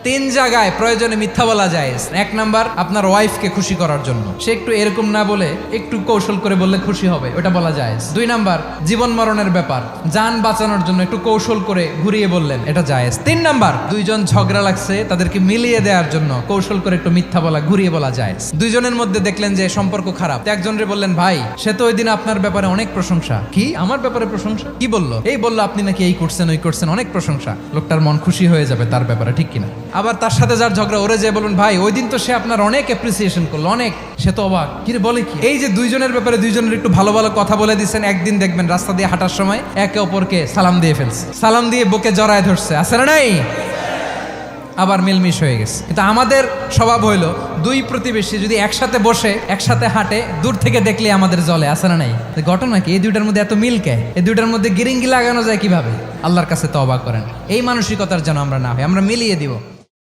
তিন জায়গায় প্রয়োজনে মিথ্যা বলা যায়। এক নাম্বার, আপনার ওয়াইফকে খুশি করার জন্য, সে একটু এরকম না বলে একটু কৌশল করে বললে খুশি হবে, ওটা বলা যায়। দুই নাম্বার, জীবন মরণের ব্যাপার, যান বাঁচানোর জন্য একটু কৌশল করে ঘুরিয়ে বললেন, এটা জায়েজ। তিন নাম্বার, দুইজন ঝগড়া লাগছে তাদেরকে মিলিয়ে দেওয়ার জন্য কৌশল করে একটু মিথ্যা বলা, ঘুরিয়ে বলা যায়। দুইজনের মধ্যে দেখলেন যে সম্পর্ক খারাপ, একজনরে বললেন, ভাই সে তো ওই দিন আপনার ব্যাপারে অনেক প্রশংসা। কি আমার ব্যাপারে প্রশংসা? কি বললো? এই বললো আপনি নাকি এই করছেন ওই করছেন, অনেক প্রশংসা। লোকটার মন খুশি হয়ে যাবে তার ব্যাপারে, ঠিক কিনা? আবার তার সাথে যার ঝগড়া, ওরে যে বলুন, ভাই ওই দিন তো সে আপনার অনেক অ্যাপ্রিসিয়েশন করলো, অনেক, সে তো অবাক, কি রে বলে কি? এই যে দুইজনের ব্যাপারে দুইজনের একটু ভালো ভালো কথা বলে দিচ্ছেন, একদিন দেখবেন রাস্তা দিয়ে হাঁটার সময় একে অপরকে সালাম দিয়ে ফেলছে, সালাম দিয়ে বুকে জড়ায় ধরছে, আছে না নাই? আবার মিলমিশ হয়ে গেছে। কিন্তু আমাদের স্বভাব হইলো, দুই প্রতিবেশী যদি একসাথে বসে একসাথে হাঁটে, দূর থেকে দেখলে আমাদের জলে, আছে না নাই? ঘটনা কি? এই দুইটার মধ্যে এত মিল কে? এই দুইটার মধ্যে গিরিঙ্গি লাগানো যায় কিভাবে? আল্লাহর কাছে তওবা করেন, এই মানসিকতার যেন আমরা না হয়, আমরা মিলিয়ে দিব।